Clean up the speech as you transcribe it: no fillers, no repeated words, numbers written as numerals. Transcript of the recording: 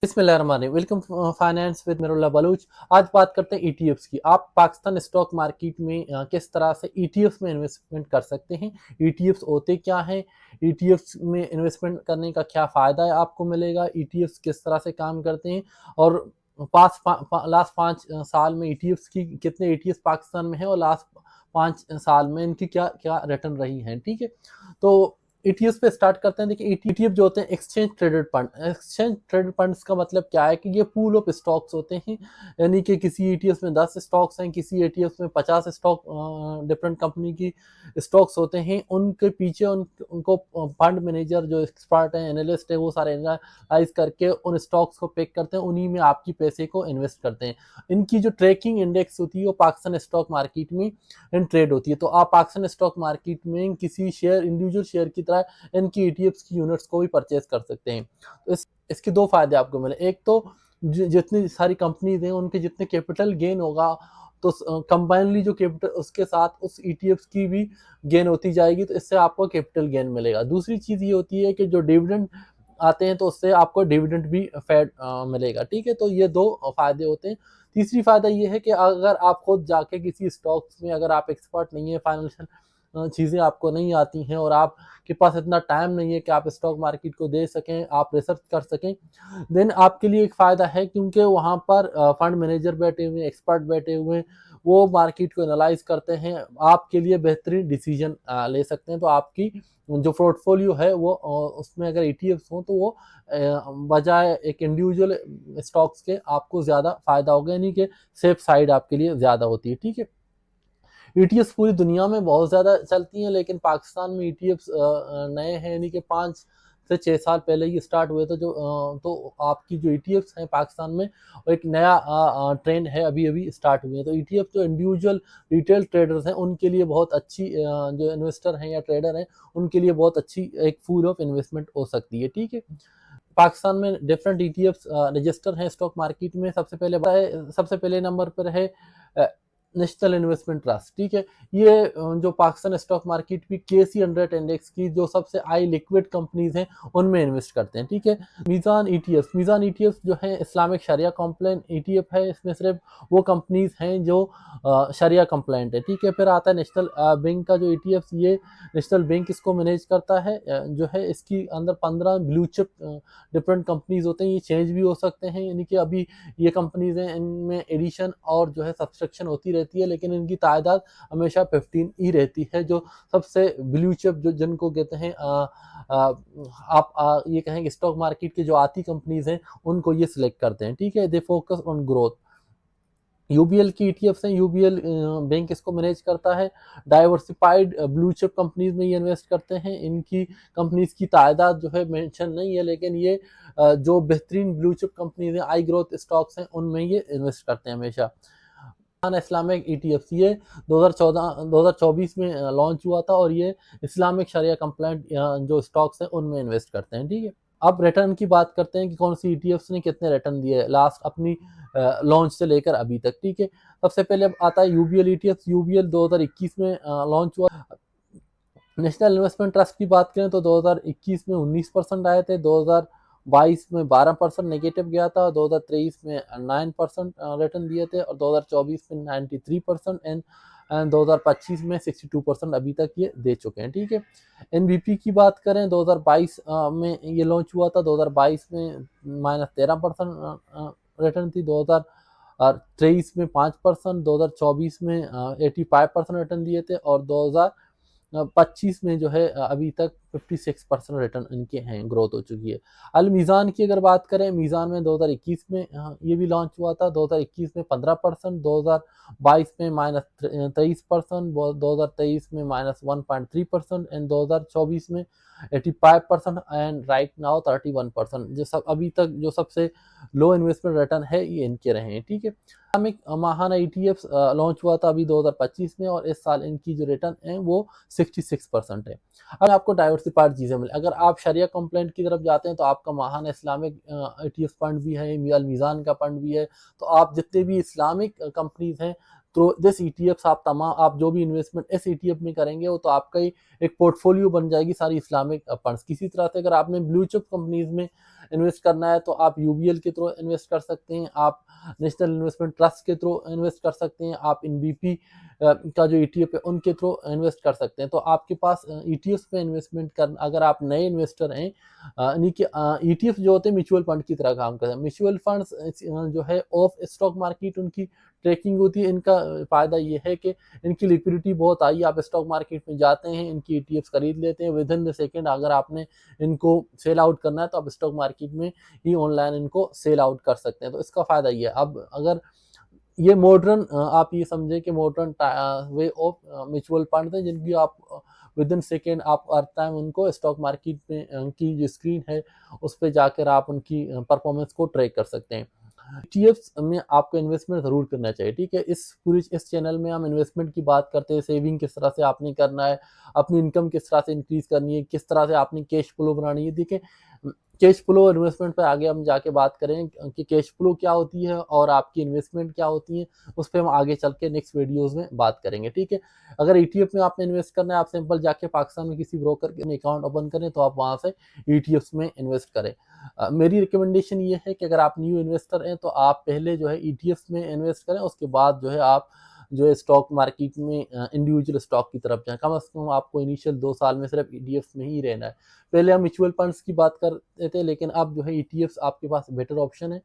बिस्मिल्लाहिर्रहमानिर्रहीम। Welcome finance with Mirullah Baloch. आज बात करते हैं ईटीएफ्स की। आप पाकिस्तान स्टॉक मार्केट में किस तरह से ईटीएफ्स में इन्वेस्टमेंट कर सकते हैं, ईटीएफ्स होते क्या हैं, ईटीएफ्स में इन्वेस्टमेंट करने का क्या फ़ायदा है आपको मिलेगा, ईटीएफ्स किस तरह से काम करते हैं और लास्ट 5 साल में ईटीएफ्स की कितने ईटीएफ्स पाकिस्तान में हैं और लास्ट 5 साल में इनकी क्या क्या रिटर्न रही हैं। ठीक है, तो ईटीएफ पे स्टार्ट करते हैं। देखिए, ईटीएफ जो होते हैं exchange traded fund. Exchange traded funds का मतलब क्या है कि ये पूल ऑफ स्टॉक्स होते हैं, यानी कि किसी ईटीएफ में 10 स्टॉक्स हैं, किसी ईटीएफ में 50 स्टॉक डिफरेंट कंपनी की स्टॉक्स होते हैं। उनके पीछे उनको फंड मैनेजर जो एक्सपर्ट हैं, एनालिस्ट है, वो सारे एनालाइज करके उन स्टॉक्स को पिक करते हैं, उन्हीं में आपकी पैसे को इन्वेस्ट करते हैं। इनकी जो ट्रैकिंग इंडेक्स होती है वो पाकिस्तान स्टॉक मार्केट में इन ट्रेड होती है। तो आप पाकिस्तान स्टॉक मार्केट में किसी शेयर, इंडिविजुअल शेयर की तरह इनकी ईटीएफ्स की यूनिट्स को भी परचेज कर सकते हैं। तो इसके दो फायदे आपको मिले। एक तो जितनी सारी कंपनीज हैं उनके जितने कैपिटल गेन होगा, तो कंबाइनली जो कैपिटल उसके साथ उस ईटीएफ्स की भी गेन होती जाएगी, तो इससे आपको कैपिटल गेन मिलेगा। दूसरी चीज ये होती है कि जो डिविडेंड आते हैं तो उससे आपको डिविडेंड भी फेड मिलेगा। ठीक है, तो ये दो फायदे होते हैं। तीसरी फायदा ये है कि अगर आप खुद जाके किसी स्टॉक्स में, अगर आप एक्सपर्ट नहीं है, फाइनेंशियल चीज़ें आपको नहीं आती हैं और आपके पास इतना टाइम नहीं है कि आप स्टॉक मार्केट को दे सकें, आप रिसर्च कर सकें, देन आपके लिए एक फ़ायदा है, क्योंकि वहाँ पर फंड मैनेजर बैठे हुए हैं, एक्सपर्ट बैठे हुए हैं, वो मार्केट को एनालाइज करते हैं, आपके लिए बेहतरीन डिसीजन ले सकते हैं। तो आपकी जो पोर्टफोलियो है वो उसमें अगर ईटीएफ्स हो तो वो बजाय एक इंडिविजुअल स्टॉक्स के आपको ज़्यादा फायदा होगा, यानी कि सेफ साइड आपके लिए ज़्यादा होती है। ठीक है, ईटीएफ्स पूरी दुनिया में बहुत ज़्यादा चलती हैं, लेकिन पाकिस्तान में ईटीएफ्स नए हैं, यानी कि 5 से 6 साल पहले ही स्टार्ट हुए थे। तो आपकी जो ईटीएफ्स हैं पाकिस्तान में, और एक नया ट्रेंड है, अभी अभी स्टार्ट हुए हैं। तो ईटीएफ जो इंडिविजुअल रिटेल ट्रेडर्स हैं उनके लिए बहुत अच्छी, जो इन्वेस्टर हैं या ट्रेडर हैं उनके लिए बहुत अच्छी एक पूल ऑफ इन्वेस्टमेंट हो सकती है। ठीक है, पाकिस्तान में डिफरेंट ईटीएफ्स रजिस्टर हैं स्टॉक मार्केट में। सबसे पहले नंबर पर है नेशनल इन्वेस्टमेंट ट्रस्ट। ठीक है, ये जो पाकिस्तान स्टॉक मार्केट की केसी 100 इंडेक्स की जो सबसे हाई लिक्विड कंपनीज हैं उनमें इन्वेस्ट करते हैं। ठीक है, मीज़ान ईटीएफ जो है इस्लामिक शरिया कंप्लाइंट ईटीएफ है। इसमें सिर्फ वो कंपनीज हैं जो शरिया कंप्लाइंट है। ठीक है, फिर आता है नेशनल बैंक का जो ईटीएफ, ये नेशनल बैंक इसको मैनेज करता है। जो है इसकी अंदर 15 ब्लू चिप डिफरेंट कंपनीज होते हैं, ये चेंज भी हो सकते हैं, यानी कि अभी ये कंपनीज हैं, इनमें एडिशन और जो है सब्सट्रैक्शन होती रहती है, लेकिन इनकी तादाद हमेशा 15 ही रहती है। जो सबसे ब्लू चिप जो जिनको कहते हैं, आप ये कहें कि स्टॉक मार्केट की जो आती कंपनीज हैं उनको ये सिलेक्ट करते हैं। ठीक है, they focus on growth. UBL की ईटीएफ्स हैं, यूबीएल बैंक इसको मैनेज करता है। डाइवर्सिफाइड ब्लू चिप कंपनीज में ये इन्वेस्ट करते हैं। इनकी कंपनीज की तादाद जो है मेंशन नहीं है, लेकिन ये जो बेहतरीन ब्लू चिप कंपनीज हैं, हाई ग्रोथ स्टॉक्स हैं, उनमें ये इन्वेस्ट करते हैं हमेशा। इस्लामिक ईटीएफ ये 2024 में लॉन्च हुआ था, और ये इस्लामिक शरिया कंप्लाइंट जो स्टॉक्स हैं उनमें इन्वेस्ट करते हैं। ठीक है, अब रिटर्न की बात करते हैं कि कौन सी ईटीएफ्स ने कितने रिटर्न दिए लास्ट अपनी लॉन्च से लेकर अभी तक। ठीक है, सबसे पहले अब आता है यूबीएल ईटीएफ। यूबीएल 2021 में लॉन्च हुआ। नेशनल इन्वेस्टमेंट ट्रस्ट की बात करें तो 2021 में 19% आए थे, 2022 में 12% नेगेटिव गया था, 2023 में 9% रिटर्न दिए थे, और 2024 में 93% एंड 2025 में 62% अभी तक ये दे चुके हैं। ठीक है, एनबीपी की बात करें 2022 में ये लॉन्च हुआ था, 2022 में -13% रिटर्न थी, 2023 में 5%, 2024 में 85% रिटर्न दिए थे, और 2025 में जो है अभी तक 56% रिटर्न इनके हैं, ग्रोथ हो चुकी है। अल मीज़ान की अगर बात करें, मीज़ान में 2021 में ये भी लॉन्च हुआ था, 2021 में 15%, 2022 में -23%, 2023 में -1.3% एंड 2024 में 85% एंड राइट नाउ 31%। जो सब अभी तक जो सबसे लो इन्वेस्टमेंट रिटर्न है ये इनके रहे हैं। ठीक है, इस्लामिक महाना ईटीएफ लॉन्च हुआ था अभी 2025 में, और इस साल इनकी जो रिटर्न है वो 66% है। अगर आपको डाइवर्सिफाइड चीज़ें मिले, अगर आप शरिया कंप्लेंट की तरफ जाते हैं तो आपका महाना इस्लामिक ईटीएफ फंड भी है, अल मीज़ान का फंड भी है। तो आप जितने भी इस्लामिक कंपनीज हैं, तो दिस ईटीएफ आप जो भी इन्वेस्टमेंट इस ईटीएफ में करेंगे वो तो आपका ही एक पोर्टफोलियो बन जाएगी सारी इस्लामिक फंड्स। किसी तरह से अगर आपने ब्लू चिप कंपनीज में इन्वेस्ट करना है तो आप यूबीएल के थ्रू इन्वेस्ट कर सकते हैं, आप नेशनल इन्वेस्टमेंट ट्रस्ट के थ्रू इन्वेस्ट कर सकते हैं, आप एनबीपी का जो ईटीएफ है उनके थ्रू इन्वेस्ट कर सकते हैं। तो आपके पास ईटीएफ में इन्वेस्टमेंट कर, अगर आप नए इन्वेस्टर हैं, यानी कि ईटीएफ जो होते हैं म्यूचुअल फंड की तरह काम करते हैं। म्यूचुअल फंड्स जो है ऑफ स्टॉक मार्केट उनकी ट्रेकिंग होती है। इनका फ़ायदा ये है कि इनकी लिक्विडिटी बहुत आई, आप स्टॉक मार्केट में जाते हैं, इनकी ईटीएफ खरीद लेते हैं, विद इन द सेकेंड अगर आपने इनको सेल आउट करना है तो आप स्टॉक मार्केट में ही ऑनलाइन इनको सेल आउट कर सकते हैं। तो इसका फ़ायदा ये है। अब अगर ये मॉडर्न, आप ये समझे कि modern way of mutual fund है जिनकी आप विद इन सेकेंड आप हर टाइम उनको स्टॉक मार्केट में की जो स्क्रीन है उस पर जाकर आप उनकी परफॉर्मेंस को ट्रैक कर सकते हैं। ईटीएफ्स में आपको इन्वेस्टमेंट ज़रूर करना चाहिए, ठीक है। इस चैनल में हम इन्वेस्टमेंट की बात करते हैं, सेविंग किस तरह से आपने करना है, अपनी इनकम किस तरह से इंक्रीज करनी है, किस तरह से आपने कैश फ्लो बनानी है। देखिए, कैश फ्लो इन्वेस्टमेंट पे आगे हम जाके बात करें कि कैश फ्लो क्या होती है और आपकी इन्वेस्टमेंट क्या होती है, उस पर हम आगे चल के नेक्स्ट वीडियोज़ में बात करेंगे, ठीक है। अगर ईटीएफ में आपने इन्वेस्ट करना है, आप सिंपल जाके पाकिस्तान में किसी ब्रोकर के अकाउंट ओपन करें तो आप वहाँ से ईटीएफ्स में इन्वेस्ट करें। मेरी रिकमेंडेशन ये है कि अगर आप न्यू इन्वेस्टर हैं तो आप पहले जो है ईटीएफ में इन्वेस्ट करें, उसके बाद जो है आप जो है स्टॉक मार्केट में इंडिविजुअल स्टॉक की तरफ जाएं। कम से कम आपको इनिशियल 2 साल में सिर्फ ईटीएफ में ही रहना है। पहले हम म्यूचुअल फंड्स की बात करते थे, लेकिन अब जो है ईटीएफ आपके पास बेटर ऑप्शन है।